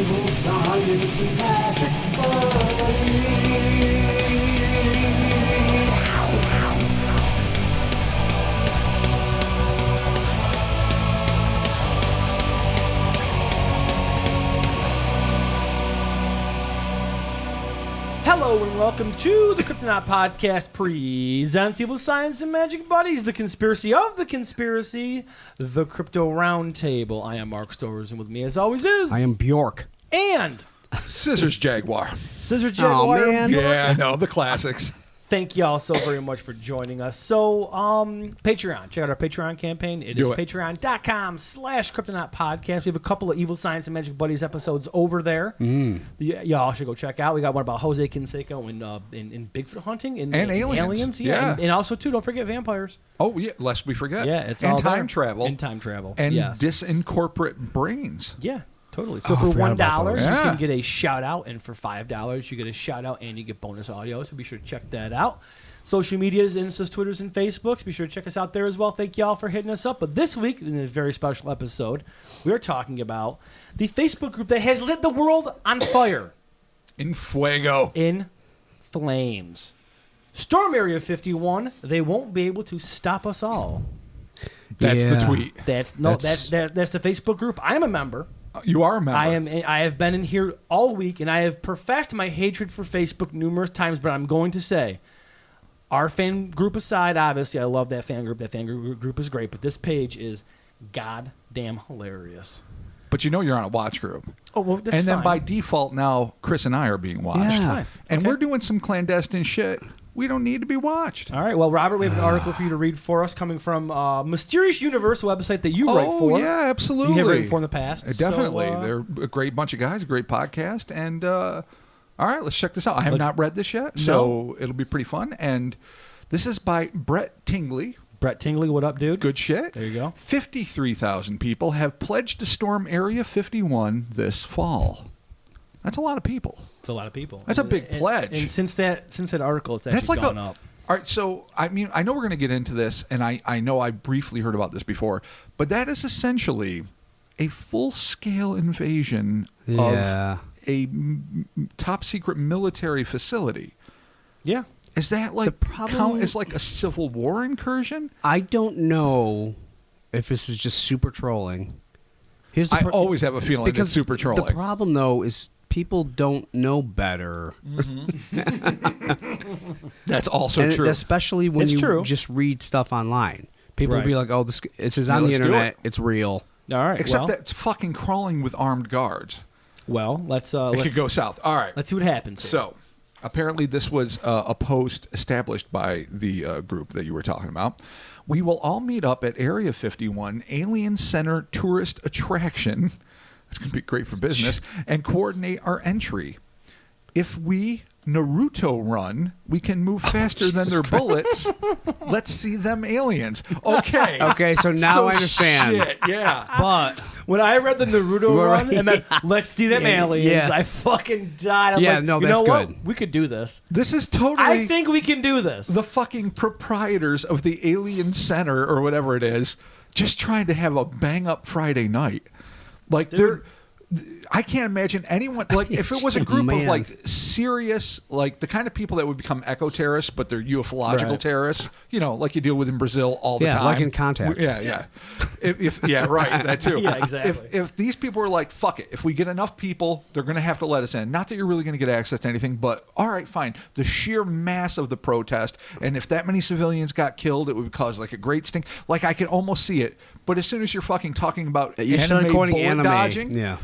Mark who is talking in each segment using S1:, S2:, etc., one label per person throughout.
S1: evil science and magic buddies.
S2: Hello and welcome to the Kryptonaut Podcast presents Evil Science and Magic Buddies, the conspiracy of the conspiracy, the Crypto Roundtable. I am Mark Stowers, and with me as always is...
S3: I am Bjork.
S2: And...
S4: Scissors Jaguar.
S2: Scissors Jaguar.
S3: Oh, man.
S4: Yeah, I know, the classics.
S2: Thank y'all so very much for joining us. So, Patreon. Check out our Patreon campaign. It is patreon.com/Kryptonaut Podcast. We have a couple of Evil Science and Magic Buddies episodes over there. Y'all should go check out. We got one about Jose Canseco in Bigfoot hunting and
S4: aliens. Yeah.
S2: And also, too, don't forget vampires.
S4: Oh, yeah, lest we forget.
S2: Yeah, it's
S4: and
S2: all
S4: time
S2: there.
S4: travel.
S2: And time travel.
S4: And
S2: yes.
S4: disincorporate brains.
S2: Yeah. Totally. So
S3: I
S2: for
S3: forgot about
S2: $1,
S3: those.
S2: you
S4: Yeah.
S2: can get a shout out, and for $5, you get a shout out and you get bonus audio. So be sure to check that out. Social medias, Instas, Twitters, and Facebooks. Be sure to check us out there as well. Thank y'all for hitting us up. But this week, in this very special episode, we are talking about the Facebook group that has lit the world on fire.
S4: In fuego.
S2: In flames. Storm Area 51, they won't be able to stop us all.
S4: That's the
S3: Yeah.
S4: tweet.
S2: That's the Facebook group. I'm a member.
S4: You are a member.
S2: I have been in here all week, and I have professed my hatred for Facebook numerous times, but I'm going to say, our fan group aside, obviously, I love that fan group. That fan group is great, but this page is goddamn hilarious.
S4: But you know you're on a watch group.
S2: Oh, well, that's
S4: And then
S2: fine.
S4: by default now, Chris and I are being watched.
S3: Yeah.
S2: Fine.
S4: And
S2: Okay.
S4: we're doing some clandestine shit. We don't need to be watched.
S2: All right, well, Robert, we have an article for you to read for us coming from Mysterious Universe, a website that you write for.
S4: Yeah, absolutely.
S2: You have written for in the past.
S4: Definitely.
S2: So,
S4: They're a great bunch of guys, a great podcast. And all right, let's check this out. I have not read this yet, so it'll be pretty fun. And this is by Brett Tingley.
S2: Brett Tingley, what up, dude?
S4: Good shit.
S2: There you go.
S4: 53,000 people have pledged to storm Area 51 this fall. That's a lot of people.
S2: It's a lot of people.
S4: That's a big pledge.
S2: And since that article, it's actually
S4: That's like
S2: gone up.
S4: All right, so I mean, I know we're going to get into this, and I know I briefly heard about this before, but that is essentially a full-scale invasion
S3: Yeah.
S4: of a top secret military facility.
S2: Yeah.
S4: Is that like
S3: The problem-
S4: count as like a Civil War incursion?
S3: I don't know if this is just super trolling. Here's the
S4: I always have a feeling
S3: because
S4: it's super trolling.
S3: The problem, though, is people don't know better.
S4: That's also
S3: And
S4: true.
S3: especially when
S2: It's
S3: you
S2: true.
S3: just read stuff online. People will be
S2: Right.
S3: like, oh, this is on the
S4: let's do
S3: internet.
S4: it.
S3: It's real.
S2: All right.
S4: Except
S2: well,
S4: that it's fucking crawling with armed guards.
S2: let's
S4: It could go south. All right.
S2: let's see what happens. here.
S4: So, apparently, this was a post established by the group that you were talking about. We will all meet up at Area 51 Alien Center Tourist Attraction. That's going to be great for business. And coordinate our entry. If we Naruto run, we can move faster than their bullets. Let's see them aliens. Okay.
S3: Okay, so now
S4: So
S3: I understand.
S4: shit, yeah.
S3: But
S2: when I read the Naruto
S3: Right.
S2: run and then let's see them
S3: Yeah,
S2: aliens,
S3: yeah.
S2: I fucking died. I'm
S3: Yeah,
S2: like,
S3: no,
S2: you
S3: that's
S2: know what?
S3: good.
S2: We could do this.
S4: This is totally
S2: I think we can do this.
S4: the fucking proprietors of the Alien Center or whatever it is just trying to have a bang up Friday night. Like I can't imagine anyone like if it was a group of
S3: Man.
S4: like serious like the kind of people that would become eco terrorists but they're ufological
S2: Right.
S4: terrorists, you know, like you deal with in Brazil all the
S3: Yeah,
S4: time.
S3: like in Contact.
S4: Yeah. If yeah, right, that too.
S2: Yeah, exactly.
S4: If these people were like, fuck it, if we get enough people, they're going to have to let us in. Not that you're really going to get access to anything, but all right, fine. The sheer mass of the protest, and if that many civilians got killed, it would cause like a great stink. Like I could almost see it. But as soon as you're fucking talking about
S3: you start
S4: anime
S3: quoting
S4: bullet
S3: anime.
S4: dodging,
S3: Yeah.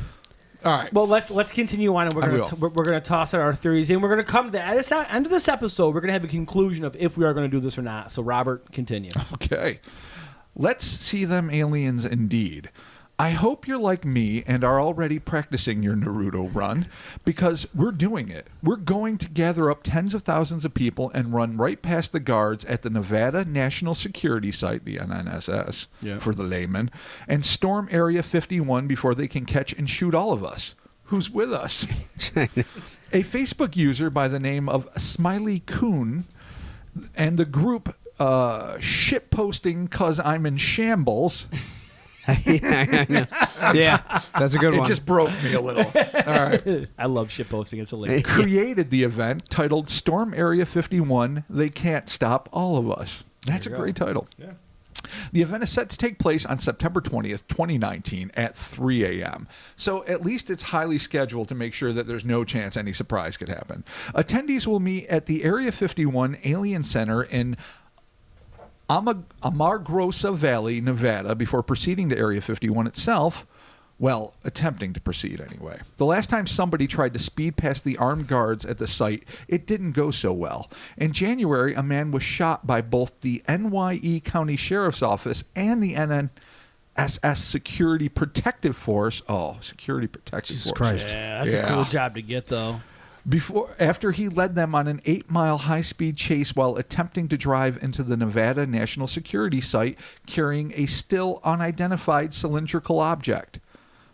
S4: all right.
S2: Well, let's continue on, and we're gonna toss out our theories, and we're gonna come to at this end of this episode. We're gonna have a conclusion of if we are gonna do this or not. So, Robert, continue.
S4: Okay. Let's see them aliens indeed. I hope you're like me and are already practicing your Naruto run because we're doing it. We're going to gather up tens of thousands of people and run right past the guards at the Nevada National Security Site, the NNSS for the layman, and storm Area 51 before they can catch and shoot all of us. Who's with us? A Facebook user by the name of Smiley Coon and the group shitposting cause I'm in shambles
S3: I know. Yeah, that's a good
S4: It
S3: one.
S4: just broke me a little. All right.
S2: I love shitposting. It's hilarious.
S4: Created the event titled Storm Area 51, They Can't Stop All of Us. That's a great title.
S2: Yeah.
S4: The event is set to take place on September 20th, 2019 at 3 a.m. So at least it's highly scheduled to make sure that there's no chance any surprise could happen. Attendees will meet at the Area 51 Alien Center in Amargosa Valley, Nevada, before proceeding to Area 51 itself. Well, attempting to proceed anyway. The last time somebody tried to speed past the armed guards at the site, it didn't go so well. In January, a man was shot by both the NYE County Sheriff's Office and the NNSS Security Protective Force. Oh, Security Protective
S3: Jesus
S4: Force.
S3: Christ.
S2: Yeah, that's a cool job to get, though.
S4: After he led them on an 8-mile high-speed chase while attempting to drive into the Nevada National Security Site carrying a still unidentified cylindrical object.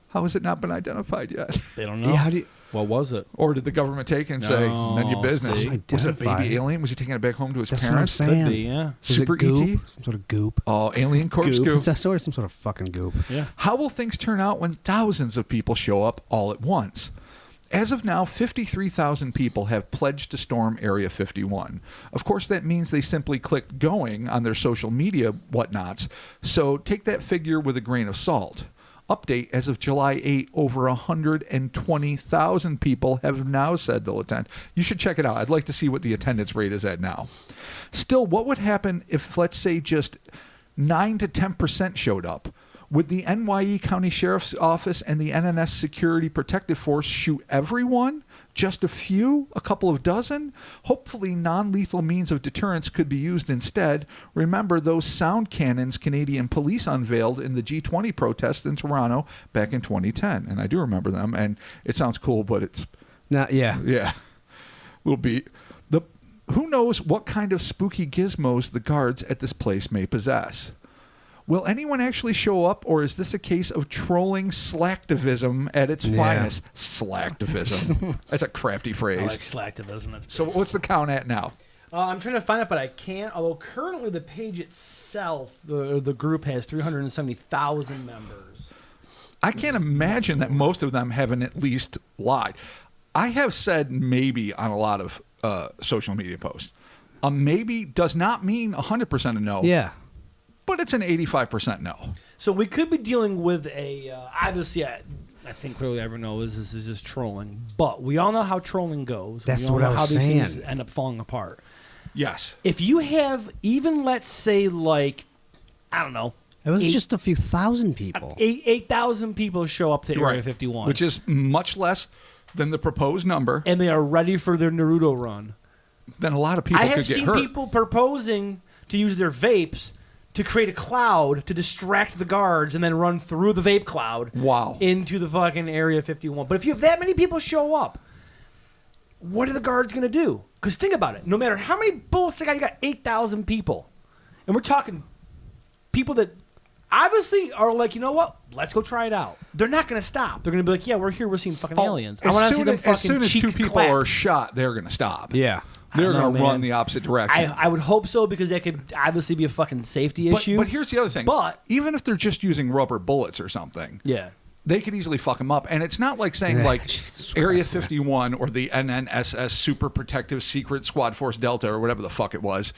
S4: How has it not been identified yet?
S2: They don't know.
S3: Yeah, how do you,
S2: What was it?
S4: Or did the government take it and say, none of your business?
S2: see.
S4: Was it a baby
S3: Identified.
S4: alien? Was he taking it back home to his
S3: that's what I'm
S4: parents?
S3: saying.
S2: Could be, yeah.
S3: Is
S4: Super
S3: it goop?
S4: ET?
S3: Some sort of goop.
S4: Oh, alien corpse
S2: Goop.
S4: goo.
S3: It's sort of some sort of fucking goop.
S2: Yeah.
S4: How will things turn out when thousands of people show up all at once? As of now, 53,000 people have pledged to storm Area 51. Of course, that means they simply clicked going on their social media whatnots, so take that figure with a grain of salt. Update, as of July 8, over 120,000 people have now said they'll attend. You should check it out. I'd like to see what the attendance rate is at now. Still, what would happen if, let's say, just 9 to 10% showed up? Would the NYE County Sheriff's Office and the NNS Security Protective Force shoot everyone? Just a few? A couple of dozen? Hopefully non-lethal means of deterrence could be used instead. Remember those sound cannons Canadian police unveiled in the G20 protests in Toronto back in 2010. And I do remember them, and it sounds cool, but it's...
S3: Yeah.
S4: Will be... Who knows what kind of spooky gizmos the guards at this place may possess? Will anyone actually show up, or is this a case of trolling slacktivism at its finest? Slacktivism. That's a crafty
S2: I
S4: phrase.
S2: like slacktivism. That's
S4: So what's the count at now?
S2: I'm trying to find it, but I can't. Although currently the page itself, the group has 370,000 members.
S4: I can't imagine that most of them haven't at least lied. I have said maybe on a lot of social media posts. A maybe does not mean 100% a no.
S3: Yeah.
S4: But it's an 85% no.
S2: So we could be dealing with a obviously. I think clearly everyone knows this is just trolling, but we all know how trolling goes.
S3: That's
S2: we all
S3: what
S2: know
S3: I was
S2: how these
S3: saying.
S2: things end up falling apart.
S4: Yes.
S2: If you have even, let's say, like, I don't know,
S3: It was just a few thousand people.
S2: 8,000 people show up to Area
S4: Right.
S2: 51,
S4: Which is much less than the proposed number.
S2: and they are ready for their Naruto run.
S4: Then a lot of people
S2: I have
S4: could get
S2: seen
S4: hurt.
S2: people proposing to use their vapes to create a cloud to distract the guards and then run through the vape cloud
S4: Wow.
S2: into the fucking Area 51. But if you have that many people show up, what are the guards going to do? Because think about it. No matter how many bullets they got, you got 8,000 people. And we're talking people that obviously are like, you know what? Let's go try it out. They're not going to stop. They're going to be like, yeah, we're here. We're seeing fucking aliens. I want to see them fucking
S4: as soon as two
S2: cheeks
S4: people
S2: clap.
S4: are shot, they're going to stop.
S3: Yeah.
S4: They're
S2: I don't
S4: going
S2: know,
S4: to run
S2: man.
S4: the opposite direction.
S2: I would hope so, because that could obviously be a fucking safety issue.
S4: But here's the other thing.
S2: But
S4: even if they're just using rubber bullets or something,
S2: yeah.
S4: they could easily fuck them up. And it's not like saying
S3: Yeah,
S4: like
S3: Jesus
S4: Area
S3: Christ, man.
S4: 51 or the NNSS Super Protective Secret Squad Force Delta or whatever the fuck it was.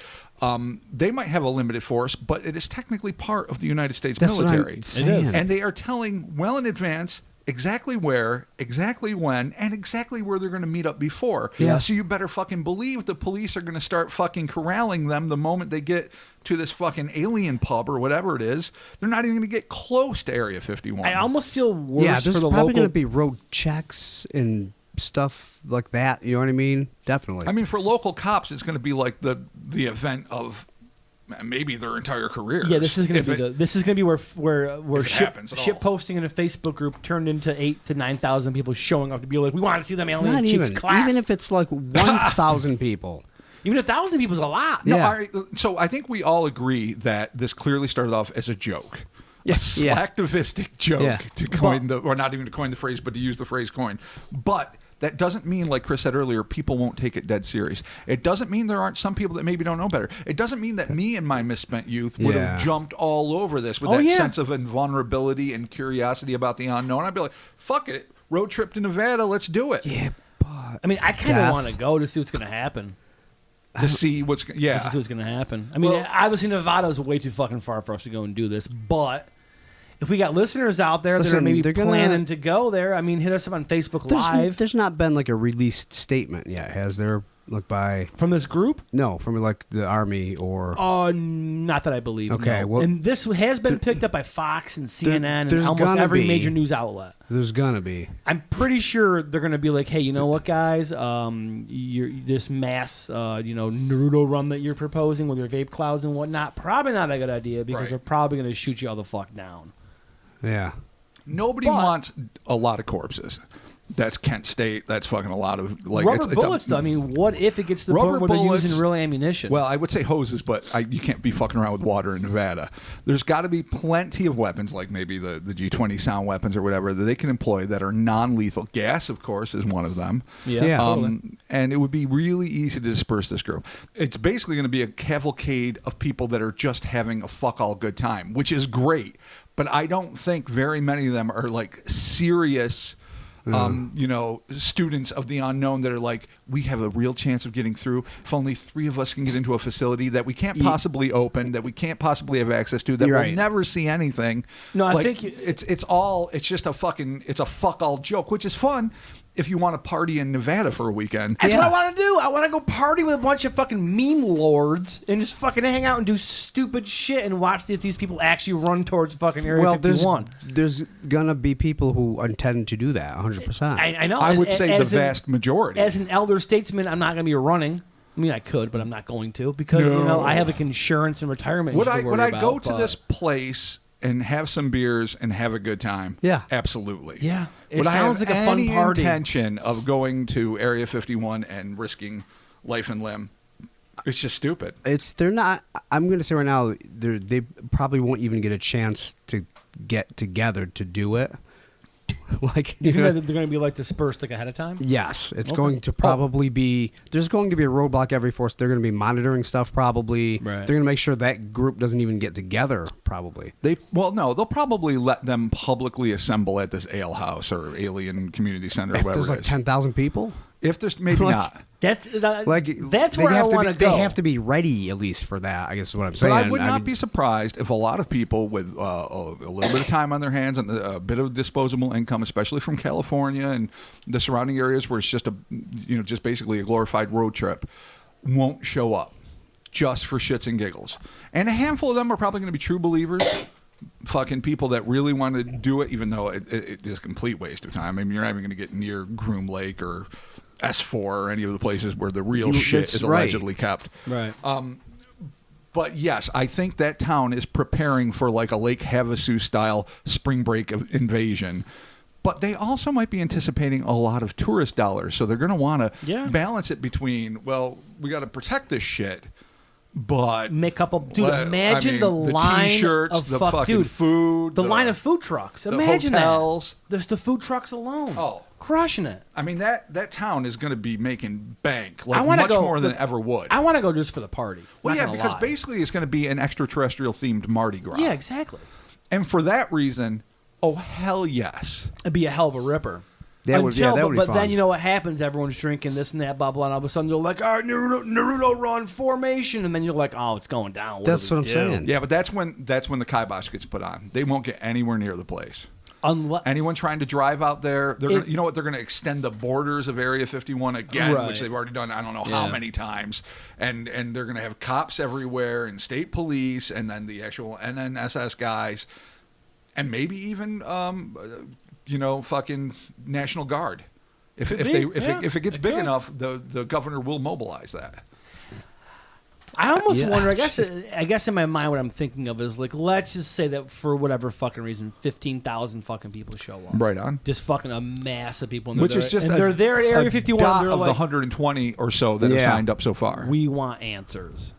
S4: They might have a limited force, but it is technically part of the United States
S3: That's what
S4: military.
S3: I'm saying.
S4: And they are telling well in advance exactly where, exactly when, and exactly where they're going to meet up before.
S3: Yeah.
S4: So you better fucking believe the police are going to start fucking corralling them the moment they get to this fucking alien pub or whatever it is. They're not even going to get close to Area 51.
S2: I almost feel worse
S3: Yeah,
S2: for
S3: there's
S2: the
S3: probably
S2: local.
S3: going to be road checks and stuff like that. You know what I mean? Definitely.
S4: I mean, for local cops, it's going to be like the event of maybe their entire career.
S2: Yeah, this is going to be
S4: If
S2: where
S4: it
S2: ship
S4: happens at all.
S2: posting in a Facebook group turned into 8,000 to 9,000 people showing up to be like, we want to see them alien
S3: Not
S2: cheeks
S3: even.
S2: clap.
S3: Even if it's like 1,000 people.
S2: Even 1,000 people is a lot.
S4: No,
S3: Yeah.
S4: all right, so I think we all agree that this clearly started off as a joke.
S3: Yes.
S4: A
S3: Yeah.
S4: slacktivistic joke
S3: Yeah.
S4: to coin or not even to coin the phrase, but to use the phrase coin. But That doesn't mean, like Chris said earlier, people won't take it dead serious. It doesn't mean there aren't some people that maybe don't know better. It doesn't mean that me in my misspent youth would have jumped all over this with that sense of invulnerability and curiosity about the unknown. I'd be like, fuck it, road trip to Nevada, let's do it.
S3: Yeah, but
S2: I mean, I kind of want to go to see what's going to happen.
S4: To see what's
S2: To see what's going to happen. I mean, obviously Nevada is way too fucking far for us to go and do this, but if we got listeners out there that are maybe planning to go there, I mean, hit us up on Facebook Live.
S3: There's not been like a released statement yet, has there? Like by
S2: from this group?
S3: No, from like the Army or.
S2: Not that I believe.
S3: Okay,
S2: no.
S3: well,
S2: and this has been picked up by Fox and CNN and almost every major news outlet.
S3: There's gonna be.
S2: I'm pretty sure they're gonna be like, hey, you know what, guys? This mass, Naruto run that you're proposing with your vape clouds and whatnot, probably not a good idea because they're probably gonna shoot you all the fuck down.
S3: Yeah.
S4: Nobody wants a lot of corpses. That's Kent State. That's fucking a lot of like
S2: rubber bullets. Though, I mean, what if it gets to the point where they're using real ammunition?
S4: Well, I would say hoses, but you can't be fucking around with water in Nevada. There's got to be plenty of weapons, like maybe the G20 sound weapons or whatever, that they can employ that are non-lethal. Gas, of course, is one of them.
S3: Yeah.
S2: Totally.
S4: And it would be really easy to disperse this group. It's basically going to be a cavalcade of people that are just having a fuck all good time, which is great. But I don't think very many of them are like serious. Students of the unknown that are like, we have a real chance of getting through. If only 3 of us can get into a facility that we can't possibly open, that we can't possibly have access to, that we'll never see anything.
S2: No,
S4: like,
S2: I think
S4: it's just a fuck all joke, which is fun if you want to party in Nevada for a weekend.
S2: That's what I want to do. I want to go party with a bunch of fucking meme lords and just fucking hang out and do stupid shit and watch these people actually run towards fucking Area 51.
S3: There's gonna be people who intend to do that 100%.
S2: I know.
S4: I would say the vast majority.
S2: As an elder statesman, I'm not going to be running. I mean, I could, but I'm not going to because I have like insurance and retirement.
S4: Would I go to this place and have some beers and have a good time?
S3: Yeah,
S4: absolutely.
S2: Yeah,
S4: it sounds like a fun party. Intention of going to Area 51 and risking life and limb? It's just stupid.
S3: They're not. I'm going to say right now, they probably won't even get a chance to get together to do it. Like
S2: you think they're going to be like dispersed like ahead of time?
S3: Yes, it's going to probably be. There's going to be a roadblock every force. They're going to be monitoring stuff. Probably, they're going to make sure that group doesn't even get together. Probably.
S4: They'll probably let them publicly assemble at this ale house or alien community center. Or whatever
S3: there's like 10,000 people.
S4: If there's maybe not.
S2: That's where I want to go.
S3: They have to be ready at least for that, I guess is what I'm saying.
S4: But I would not be surprised if a lot of people with a little bit of time on their hands and a bit of disposable income, especially from California and the surrounding areas where it's just just basically a glorified road trip, won't show up just for shits and giggles. And a handful of them are probably going to be true believers. Fucking people that really want to do it, even though it is a complete waste of time. I mean, you're not even going to get near Groom Lake or S4 or any of the places where the real shit is allegedly kept.
S2: Right.
S4: But yes, I think that town is preparing for like a Lake Havasu style spring break invasion. But they also might be anticipating a lot of tourist dollars. So they're going to want to balance it between, well, we got to protect this shit. But
S2: imagine the line
S4: T-shirts,
S2: of
S4: the fucking food,
S2: the line of food trucks. Imagine
S4: the hotels.
S2: There's the food trucks alone. Crushing it.
S4: I mean that town is going to be making bank much more than ever would.
S2: I want to go just for the party.
S4: Well, yeah, because basically it's going to be an extraterrestrial themed Mardi Gras.
S2: Yeah, exactly.
S4: And for that reason, oh hell yes,
S2: it'd be a hell of a ripper.
S3: That would be
S2: but
S3: fun.
S2: Then you know what happens? Everyone's drinking this and that, blah blah, and all of a sudden you're like, "All right, Naruto run formation," and then you're like, "Oh, it's going down."
S3: That's what I'm saying.
S4: Yeah, but that's when the kibosh gets put on. They won't get anywhere near the place. Anyone trying to drive out there, they're gonna extend the borders of Area 51 again, which they've already done. I don't know how many times, and they're gonna have cops everywhere and state police, and then the actual NNSS guys, and maybe even fucking National Guard. If it gets big enough, the governor will mobilize that.
S2: I almost wonder. I guess in my mind, what I'm thinking of is like, let's just say that for whatever fucking reason, 15,000 fucking people show up.
S4: Right on.
S2: Just fucking a mass of people.
S4: Which is just
S2: they're there at Area 51.
S4: They're of the 120 or so that have signed up so far.
S2: We want answers.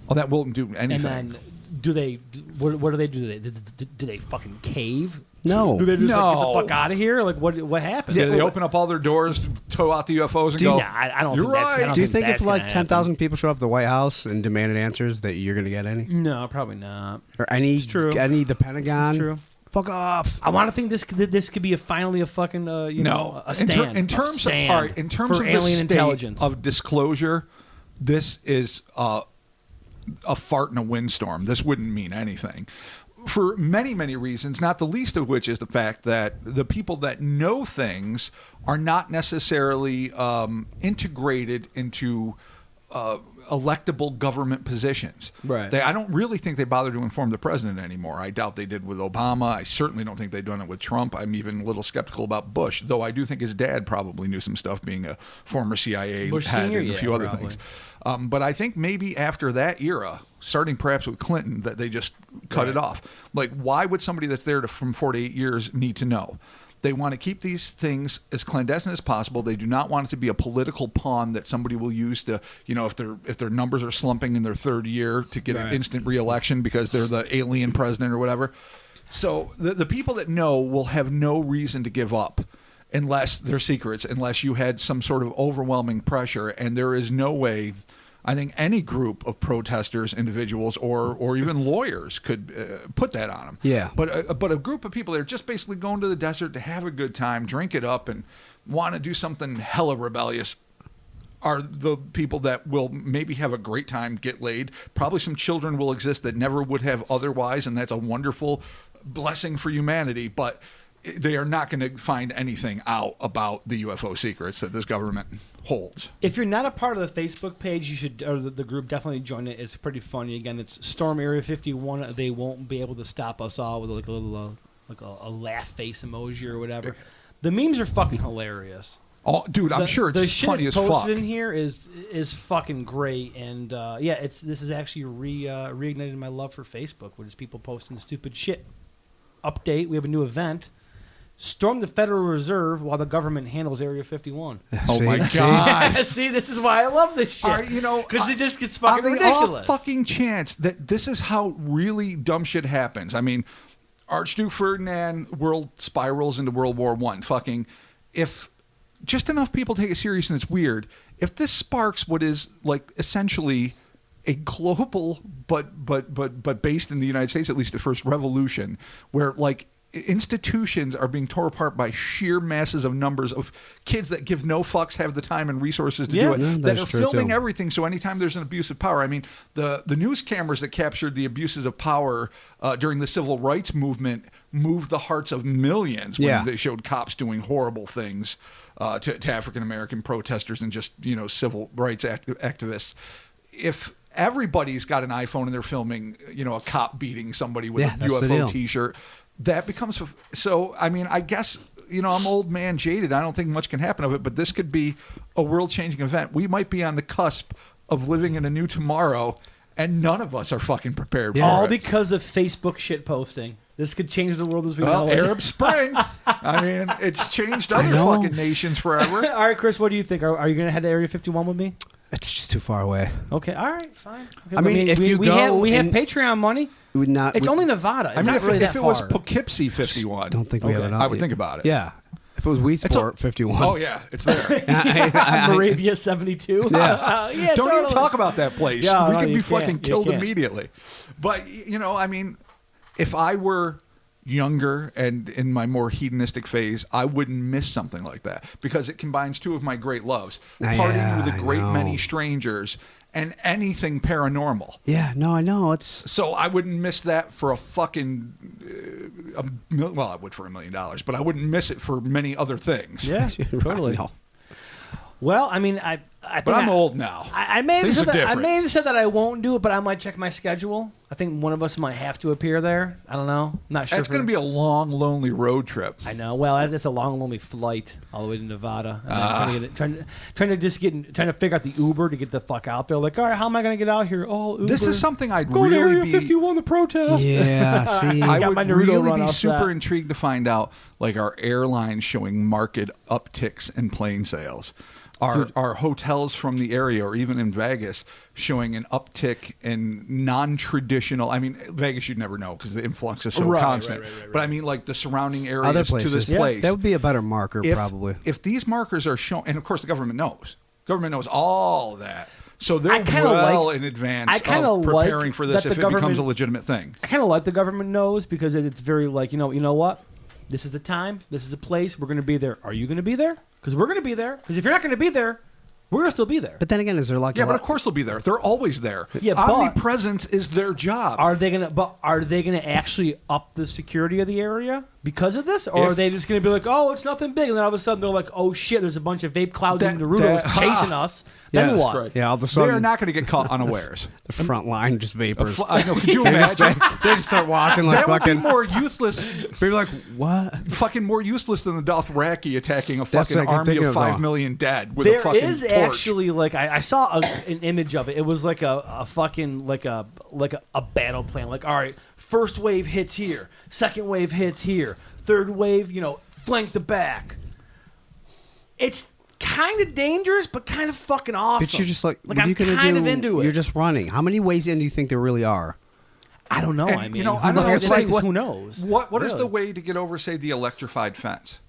S4: Oh, that won't do anything.
S2: And then do they? What do they do? Do they fucking cave?
S3: No.
S2: Do they just like, get
S4: No.
S2: the fuck out of here? Like what happened?
S4: Yeah, they open up all their doors, tow out the UFOs, and
S3: Do you-
S4: go.
S2: Yeah, I don't
S4: You're
S2: think that's. I
S4: right.
S2: don't
S3: Do you
S2: think
S3: think if
S2: that's gonna
S3: like 10,000 people show up at the White House and demanded answers that you're going to get any?
S2: No, probably not.
S3: Or any
S2: true.
S3: the Pentagon?
S2: It's true.
S3: Fuck off.
S2: I want to think this could be finally a fucking
S4: No,
S2: a stand.
S4: in terms
S2: a stand
S4: of all right, in terms
S2: for
S4: of
S2: alien
S4: the state
S2: intelligence
S4: of disclosure, this is a fart in a windstorm. This wouldn't mean anything. For many, many reasons, not the least of which is the fact that the people that know things are not necessarily integrated into electable government positions.
S2: Right.
S4: I don't really think they bother to inform the president anymore. I doubt they did with Obama. I certainly don't think they've done it with Trump. I'm even a little skeptical about Bush, though I do think his dad probably knew some stuff, being a former CIA
S2: Bush
S4: head
S2: Senior,
S4: and a few other
S2: probably.
S4: things. But I think maybe after that era, starting perhaps with Clinton, that they just cut it off. Like, why would somebody that's there from 4 to 8 years need to know? They want to keep these things as clandestine as possible. They do not want it to be a political pawn that somebody will use to, if their numbers are slumping in their third year, to get an instant reelection because they're the alien president or whatever. So the people that know will have no reason to give up unless they're secrets, unless you had some sort of overwhelming pressure. And there is no way, I think, any group of protesters, individuals, or even lawyers could put that on them.
S3: Yeah.
S4: But a group of people that are just basically going to the desert to have a good time, drink it up, and want to do something hella rebellious are the people that will maybe have a great time, get laid. Probably some children will exist that never would have otherwise, and that's a wonderful blessing for humanity. But they are not going to find anything out about the UFO secrets that this government holds.
S2: If you're not a part of the Facebook page, you should, or the group, definitely join it. It's pretty funny. Again, it's Storm Area 51. They won't be able to stop us all with like a little a laugh face emoji or whatever. The memes are fucking hilarious.
S4: Oh, dude, I'm sure it's
S2: the shit
S4: funny
S2: that's
S4: as
S2: posted
S4: fuck.
S2: in here is fucking great, and this is actually reignited my love for Facebook, which is people posting stupid shit. Update: we have a new event. Storm the Federal Reserve while the government handles Area 51.
S4: Oh my
S3: See?
S4: God.
S2: See, this is why I love this shit. Because it just gets fucking
S4: on the
S2: ridiculous.
S4: off fucking chance that this is how really dumb shit happens. I mean, Archduke Ferdinand world spirals into World War I. Fucking, if just enough people take it serious and it's weird, if this sparks what is like essentially a global but based in the United States, at least at first, revolution, where like institutions are being torn apart by sheer masses of numbers of kids that give no fucks, have the time and resources to do it, that
S3: that's
S4: are
S3: true,
S4: filming
S3: too.
S4: everything. So anytime there's an abuse of power, I mean, the news cameras that captured the abuses of power during the civil rights movement moved the hearts of millions when they showed cops doing horrible things to African American protesters and just civil rights activists. If everybody's got an iPhone and they're filming a cop beating somebody with a
S3: that's the deal.
S4: UFO t-shirt, that becomes so. I mean, I guess I'm old man jaded. I don't think much can happen of it, but this could be a world-changing event. We might be on the cusp of living in a new tomorrow, and none of us are fucking prepared for
S2: All
S4: it.
S2: because of Facebook shit posting. This could change the world as we know it.
S4: Arab Spring. I mean, it's changed other
S3: know.
S4: fucking nations forever.
S2: All right, Chris, what do you think? Are you going to head to Area 51 with me?
S3: It's just too far away.
S2: Okay, all right, fine. Okay,
S3: I mean, if you
S2: we
S3: go
S2: have
S3: and-
S2: Patreon money.
S3: We would not.
S2: It's
S3: we-
S2: only Nevada. It's
S4: I mean,
S2: not
S4: if,
S2: really
S4: if
S2: that
S4: it was
S2: far.
S4: Poughkeepsie 51,
S3: Don't think we have
S2: Okay.
S3: it out
S4: I would
S3: yet.
S4: think about it.
S3: Yeah. If it was Weedsport 51.
S4: Oh, yeah, it's there.
S2: Moravia 72.
S3: Yeah.
S2: Yeah,
S4: Don't
S2: totally.
S4: even talk about that place.
S2: Yeah,
S4: We
S2: no,
S4: could be
S2: you
S4: fucking
S2: can't. You
S4: killed
S2: can't.
S4: immediately. But, I mean, if I were younger and in my more hedonistic phase, I wouldn't miss something like that because it combines two of my great loves, partying
S3: Yeah,
S4: with a
S3: I
S4: great
S3: know.
S4: many strangers and anything paranormal.
S3: Yeah, no, I know. It's
S4: So I wouldn't miss that for a fucking, well, I would for $1 million, but I wouldn't miss it for many other things.
S2: Yeah, totally.
S3: No.
S2: Well, I mean, I think
S4: But I'm old now.
S2: I may have
S4: Things
S2: said
S4: are
S2: that, I
S4: different.
S2: may have said that I won't do it, but I might check my schedule. I think one of us might have to appear there. I don't know. Not sure.
S4: It's going to be a long, lonely road trip.
S2: I know. Well, it's a long, lonely flight all the way to Nevada. And then trying to figure out the Uber to get the fuck out there. Like, all right, how am I going to get out here? Oh, Uber.
S4: This is something I'd
S2: Go to
S4: really
S2: Area
S4: be.
S2: 51 to protest.
S3: Yeah, see.
S4: I
S2: got
S4: would
S2: my Naruto
S4: really
S2: run
S4: be
S2: off
S4: super
S2: that.
S4: intrigued to find out, like, our airlines showing market upticks in plane sales. are hotels from the area or even in Vegas showing an uptick in non-traditional. I mean, Vegas you'd never know because the influx is so constant. Right. But I mean, like the surrounding areas to this place.
S3: That would be a better marker, probably.
S4: If these markers are shown, and of course the government knows. Government knows all of that. So they're in advance of preparing for this if it becomes a legitimate thing.
S2: I kind of like the government knows because it's very like, you know what? This is the time. This is the place. We're going to be there. Are you going to be there? Because we're going to be there. Because if you're not going to be there, we're going to still be there.
S3: But then again, is there like...
S4: Yeah, but of course they'll be there. They're always there.
S2: Yeah,
S4: omnipresence is their job.
S2: Are they gonna actually up the security of the area because of this? Or are they just going to be like, oh, it's nothing big. And then all of a sudden they're like, oh, shit, there's a bunch of vape clouds in Naruto chasing us. Then what?
S4: Correct.
S3: Yeah, all of a sudden...
S4: They're not going to get caught unawares.
S3: The front line, just vapors.
S4: I know. Could you imagine?
S3: They just start walking like
S4: that
S3: fucking...
S4: would be more useless.
S3: People like, what?
S4: Fucking more useless than the Dothraki attacking a fucking army of 5 million dead with a fucking torch.
S2: There is actually, like, I saw an image of it. It was like a fucking, like a battle plan. Like, all right, first wave hits here. Second wave hits here. Third wave, flank the back. It's kind of dangerous, but kind of fucking awesome.
S3: But you're just like
S2: I'm kind of into it.
S3: You're just running. How many ways in do you think there really are?
S2: I don't know.
S4: And,
S2: I mean,
S4: I don't know.
S2: It's like, who knows?
S4: What is the way to get over, say, the electrified fence?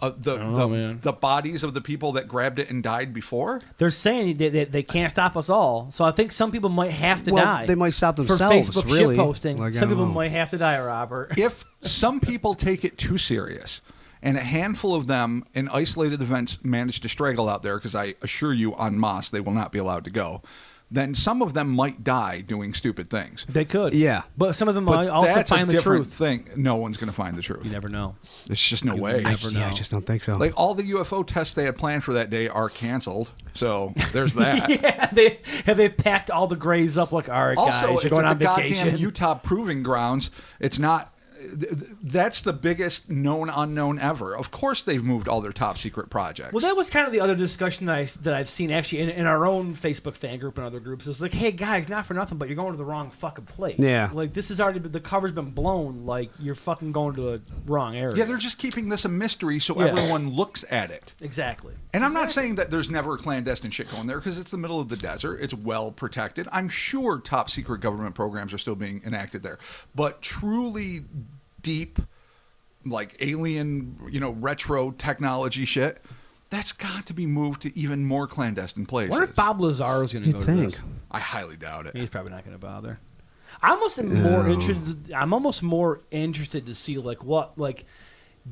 S4: The bodies of the people that grabbed it and died before?
S2: They're saying they can't stop us all. So I think some people might have to die.
S3: They might stop themselves.
S2: For Facebook
S3: really.
S2: shitposting.
S3: Like,
S2: some people might have to die, Robert.
S4: If some people take it too serious, and a handful of them in isolated events manage to straggle out there, because I assure you, en masse, they will not be allowed to go, then some of them might die doing stupid things.
S2: They could.
S3: Yeah.
S2: But some of them might also find the truth.
S4: Thing. No one's going to find the truth.
S2: You never know.
S4: There's just no way.
S3: I just don't think so.
S4: Like, all the UFO tests they had planned for that day are canceled. So there's that.
S2: Yeah, they packed all the graves up like, all right,
S4: also,
S2: guys, you're going on vacation.
S4: Also, goddamn Utah Proving Grounds. It's not... That's the biggest known unknown ever. Of course, they've moved all their top secret projects.
S2: Well, that was kind of the other discussion that I've seen actually in our own Facebook fan group and other groups. It's like, hey guys, not for nothing, but you're going to the wrong fucking place.
S3: Yeah.
S2: Like, this is already the cover's been blown. Like, you're fucking going to the wrong area.
S4: Yeah, they're just keeping this a mystery so everyone looks at it.
S2: Exactly.
S4: And I'm not saying that there's never clandestine shit going there, because it's the middle of the desert. It's well protected. I'm sure top secret government programs are still being enacted there, but truly deep, like alien, retro technology shit, that's got to be moved to even more clandestine places.
S2: I wonder if Bob Lazar is going to go to this.
S4: I highly doubt it.
S2: He's probably not going to bother. I'm almost more interested to see what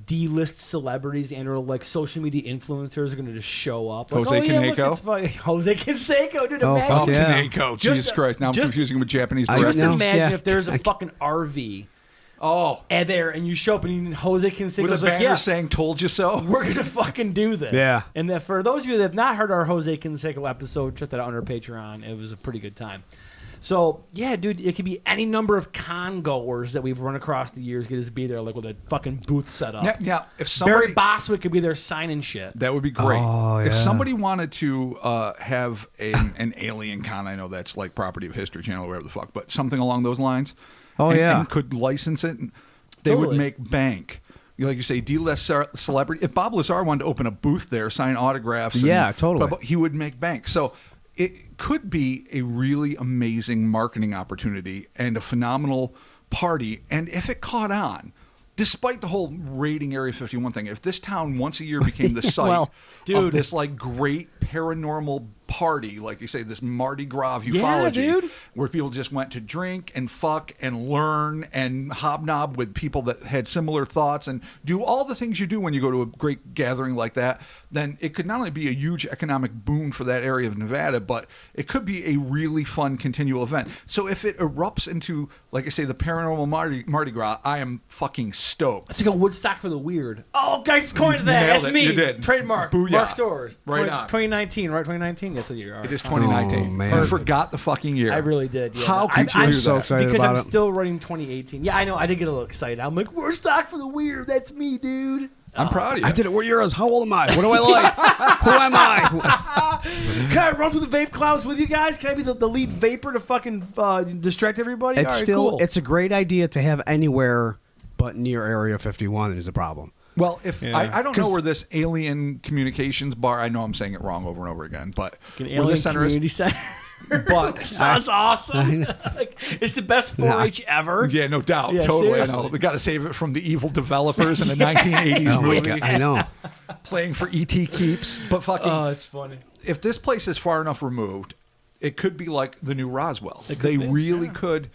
S2: D-list celebrities and or like social media influencers are going to just show up. Like,
S4: Jose Canseco?
S2: Jose Canseco, dude.
S4: Imagine.
S3: Yeah.
S4: Canseco. Jesus Christ. Now I'm confusing him with Japanese
S2: Just
S4: directors.
S2: imagine if there's a fucking RV. And you show up and Jose Canseco
S4: with a banner saying "Told you so."
S2: We're gonna fucking do this.
S3: Yeah.
S2: And for those of you that have not heard our Jose Canseco episode, check that out on our Patreon. It was a pretty good time. So yeah, dude, it could be any number of con goers that we've run across the years get us be there, like with a fucking booth set up.
S4: Yeah. If somebody,
S2: Barry Bostwick could be there signing shit.
S4: That would be great.
S3: Oh, yeah.
S4: If somebody wanted to have an alien con, I know that's like property of History Channel or whatever the fuck, but something along those lines. And could license it. They would make bank. Like you say, D-list celebrity. If Bob Lazar wanted to open a booth there, sign autographs.
S3: Totally.
S4: He would make bank. So it could be a really amazing marketing opportunity and a phenomenal party. And if it caught on, despite the whole raiding Area 51 thing, if this town once a year became the site of this like great paranormal party, like you say, this Mardi Gras ufology, where people just went to drink and fuck and learn and hobnob with people that had similar thoughts and do all the things you do when you go to a great gathering like that, then it could not only be a huge economic boon for that area of Nevada, but it could be a really fun continual event. So if it erupts into, like I say, the paranormal Mardi Gras, I am fucking stoked.
S2: Let's go Woodstock for the weird. Oh, guys, coined that.
S4: Nailed
S2: That's
S4: it.
S2: me.
S4: You did.
S2: Trademark.
S4: Booyah.
S2: Mark Stores.
S4: Right on.
S2: 2019, right? 2019. That's a year.
S4: It is 2019.
S3: Oh, man.
S4: I forgot the fucking year.
S2: I really did. Yeah.
S4: How could you
S2: I'm
S4: do
S3: so
S4: that?
S3: excited
S2: because
S3: about
S2: I'm
S3: it.
S2: still running 2018. Yeah, I know. I did get a little excited. I'm like, Woodstock for the weird. That's me, dude.
S4: I'm proud of you.
S3: I did it. What year is? How old am I? What do I like? Who am I?
S2: Can I run through the vape clouds with you guys? Can I be the lead vapor to fucking distract everybody?
S3: It's
S2: All right,
S3: still
S2: cool.
S3: it's a great idea to have anywhere but near Area 51 is the problem.
S4: Well, if
S2: Yeah.
S4: I don't know where this alien communications bar, I know I'm saying it wrong over and over again, but
S2: An
S4: where
S2: alien
S4: the center
S2: community
S4: is,
S2: center.
S4: but
S2: Sounds awesome. Like, it's the best 4-H ever.
S4: yeah, no doubt,
S2: Yeah,
S4: totally. I
S2: seriously.
S4: know they got to save it from the evil developers in the 1980s
S3: Oh my
S4: movie
S3: God, I know.
S4: playing for ET keeps. But fucking,
S2: Oh, it's funny.
S4: if this place is far enough removed, it could be like the new Roswell.
S2: It could
S4: They
S2: be,
S4: really
S2: yeah.
S4: could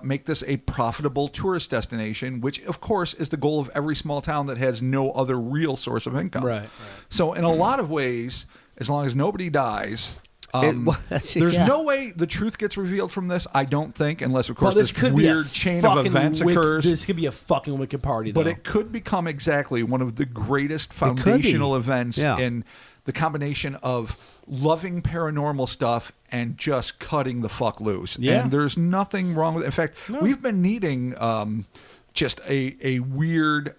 S4: make this a profitable tourist destination, which, of course, is the goal of every small town that has no other real source of income.
S2: Right.
S4: So, in a lot of ways, as long as nobody dies,
S3: That's-
S4: there's
S3: yeah.
S4: no way the truth gets revealed from this. I don't think, unless, of
S2: Well,
S4: course, this
S2: could be a
S4: weird chain of
S2: fucking
S4: events
S2: wicked-
S4: occurs.
S2: This could be a fucking wicked party, though.
S4: But it could become exactly one of the greatest
S3: could be.
S4: foundational events
S3: Yeah.
S4: in the combination of loving paranormal stuff and just cutting the fuck loose.
S2: Yeah.
S4: And there's nothing wrong with it. In fact,
S2: No.
S4: we've been needing just a weird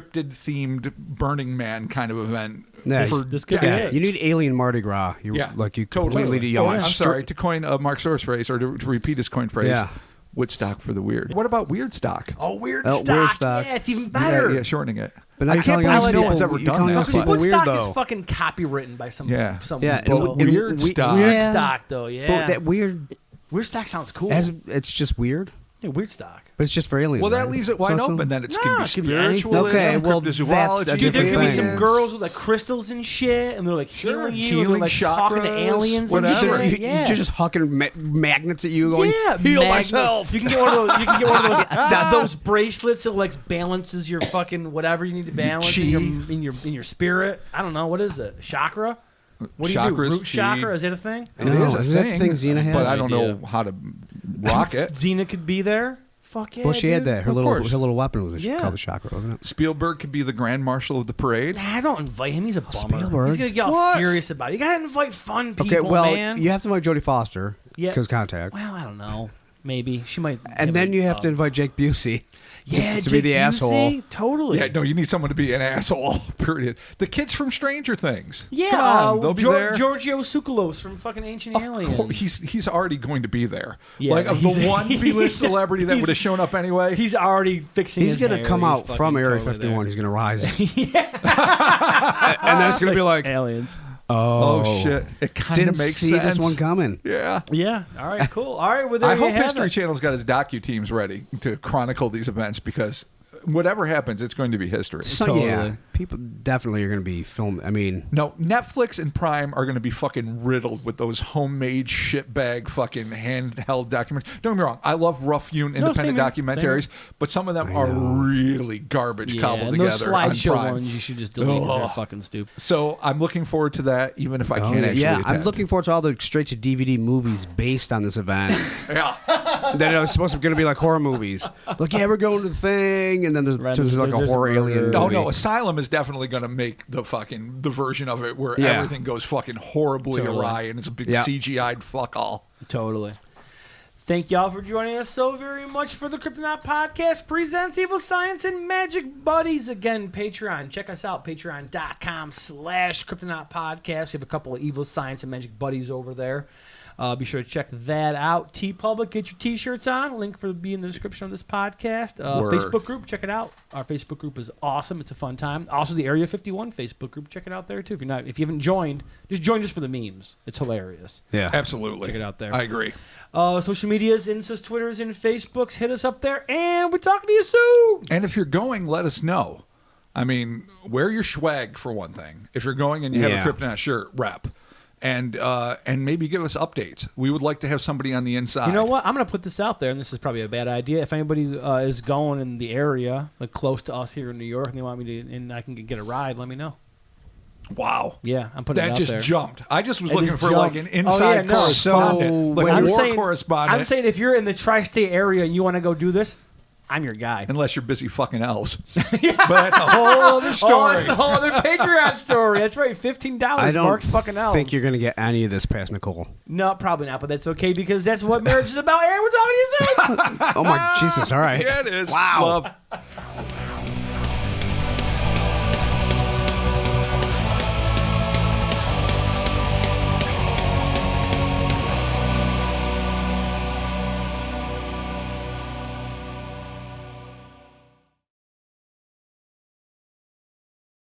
S4: cryptid-themed Burning Man kind of event
S3: Yeah,
S4: for
S2: this could be
S3: Yeah,
S2: it.
S3: you need alien Mardi Gras. You,
S4: yeah,
S3: like you
S4: totally.
S3: completely
S4: Oh,
S3: young.
S4: I'm sorry to coin Mark Sour's phrase, or to repeat his coin phrase.
S3: Yeah.
S4: Woodstock for the weird. What about weird stock?
S2: Oh, weird
S3: Oh,
S2: stock.
S3: weird stock.
S2: Yeah, it's even better.
S4: Yeah, shortening it.
S3: But now
S4: I
S3: you're
S4: can't
S3: calling us
S4: believe no one's
S3: people-
S4: ever
S3: you're
S4: done
S3: calling
S4: that.
S3: us
S2: Because
S3: people weird,
S2: Woodstock
S3: though.
S2: is fucking copywritten by some.
S4: Yeah.
S2: Someone.
S3: Yeah,
S2: So-
S3: and
S4: weird stock.
S2: Weird
S3: Yeah.
S2: stock, though. Yeah.
S3: But that weird,
S2: Weird stock sounds cool.
S3: it's just weird.
S2: Yeah, weird stock.
S3: But it's just for aliens.
S4: Well, that
S3: right?
S4: leaves it
S3: So
S4: wide
S3: it's
S4: open. Then it's
S2: No,
S4: going
S2: it
S4: to
S2: could
S4: be
S2: be anything.
S4: spiritualism,
S3: Okay, well, that's a
S4: cryptozoology.
S3: different
S2: Dude, there could be some
S3: thing.
S2: girls with like crystals and shit, and they're like
S4: Sure,
S2: healing you,
S4: healing
S2: and they're like talking to
S4: chakras,
S2: aliens,
S4: whatever.
S2: And shit.
S3: You're
S2: Yeah.
S3: just hucking magnets at you, going,
S2: Yeah,
S3: heal
S2: magnet.
S3: myself.
S2: You can get one of those. You can get one of those bracelets that like balances your fucking whatever you need to balance in your spirit. I don't know, what is it? Chakra? What do you do?
S4: Chakras,
S2: Root
S4: chi.
S2: chakra? Is that a thing?
S4: It
S3: No,
S4: is a
S3: isn't that the
S4: thing,
S3: thing Xena had?
S4: but I don't
S2: idea.
S4: know how to rock it.
S2: Xena could be there. Fuck yeah.
S3: Well, she had
S2: dude.
S3: that. Her
S4: Of
S3: little
S4: course.
S3: her little weapon was
S2: Yeah.
S3: called the chakra, wasn't it?
S4: Spielberg could be the grand marshal of the parade.
S2: Nah, don't invite him. He's a bummer.
S3: Spielberg?
S2: He's gonna get all
S4: What?
S2: serious about it. You gotta invite fun people,
S3: Okay, well,
S2: man.
S3: you have to invite Jodie Foster
S2: Yeah.
S3: because contact,
S2: Well, I don't know. Maybe she might.
S3: and then you have to invite Jake Busey.
S2: yeah,
S3: to be the
S2: Jake
S3: asshole.
S2: Busey? Totally.
S4: Yeah, no, you need someone to be an asshole. Period. The kids from Stranger Things.
S2: Yeah,
S4: Come on, they'll be there.
S2: Giorgio Tsoukalos from fucking Ancient
S4: Of
S2: Aliens.
S4: course, he's already going to be there.
S2: Yeah,
S4: like of the
S2: he's-
S4: one B-list celebrity that
S2: he's-
S4: would have shown up anyway.
S2: He's already fixing.
S3: He's
S2: his
S3: gonna
S2: hair.
S3: come
S2: He's
S3: out from
S2: fucking
S3: Area
S2: totally
S3: 51.
S2: there.
S3: He's gonna rise, and then it's gonna be like,
S2: aliens.
S4: oh shit! It kind
S3: didn't
S4: of makes
S3: see
S4: sense.
S3: this one coming.
S4: Yeah.
S2: Yeah. All right. Cool. All right. Well, there
S4: I
S2: you
S4: hope
S2: have
S4: History
S2: it.
S4: Channel's got its docu teams ready to chronicle these events because whatever happens, it's going to be history.
S3: So yeah,
S2: Totally.
S3: people definitely are gonna be filmed. I mean,
S4: No, Netflix and Prime are going to be fucking riddled with those homemade shitbag fucking handheld documentaries. Don't get me wrong, I love rough-hewn independent
S2: same here.
S4: documentaries, but some of them
S3: I
S4: are
S3: know.
S4: really garbage
S2: Yeah,
S4: cobbled
S2: and those
S4: together on
S2: slideshow
S4: Prime.
S2: ones you should just delete. 'Cause They're
S4: Ugh.
S2: fucking stupid.
S4: So I'm looking forward to that, even if I
S3: oh,
S4: can't actually
S3: yeah,
S4: attend.
S3: I'm looking forward to all the straight to DVD movies based on this event.
S4: Yeah.
S3: that are supposed to be going to be like horror movies. Like, yeah, we're going to the thing, and then
S2: Right,
S3: there's like a
S2: there's
S3: horror
S2: murder.
S3: alien.
S4: No,
S3: movie.
S4: no, Asylum is definitely going to make the version of it where
S3: Yeah.
S4: everything goes fucking horribly
S2: Totally.
S4: awry and it's a big
S3: Yeah.
S4: CGI'd fuck all.
S2: Totally. Thank y'all for joining us so very much for the Kryptonaut Podcast presents Evil Science and Magic Buddies. Again, Patreon. Check us out, patreon.com/Kryptonaut Podcast. We have a couple of Evil Science and Magic Buddies over there. Be sure to check that out. TeePublic, get your t-shirts on. Link for be in the description of this podcast.
S4: Word.
S2: Facebook group, check it out. Our Facebook group is awesome. It's a fun time. Also, the Area 51 Facebook group, check it out there too. If you haven't joined, just join just for the memes. It's hilarious.
S3: Yeah.
S4: Absolutely.
S2: Check it out there.
S4: I agree.
S2: Social medias, Instas, Twitters, and Facebooks. Hit us up there, and we're talking to you soon.
S4: And if you're going, let us know. I mean, wear your swag for one thing. If you're going and you
S3: Yeah.
S4: have a Kryptonite shirt, rep. And maybe give us updates. We would like to have somebody on the inside.
S2: You know what? I'm going to put this out there, and this is probably a bad idea. If anybody is going in the area, like close to us here in New York, and they want me to, and I can get a ride, let me know.
S4: Wow.
S2: Yeah, I'm putting it
S4: That
S2: out
S4: just
S2: there.
S4: jumped. I just was
S2: It
S4: looking
S2: just
S4: for like
S2: jumped.
S4: an inside
S2: no.
S4: correspondent,
S3: So
S4: like
S3: when
S4: a
S2: I'm
S4: war
S2: saying,
S4: correspondent.
S2: I'm saying if you're in the tri-state area and you want to go do this, I'm your guy.
S4: Unless you're busy fucking elves. But that's a whole other
S2: Oh,
S4: story.
S2: that's a whole other Patreon story. That's right, $15.
S3: I don't
S2: Mark's fucking elves.
S3: think you're going to get any of this past Nicole.
S2: No, probably not, but that's okay because that's what marriage is about. And we're talking to you soon.
S3: Oh, my Jesus. All right.
S4: Yeah, it is.
S3: Wow.
S4: Love.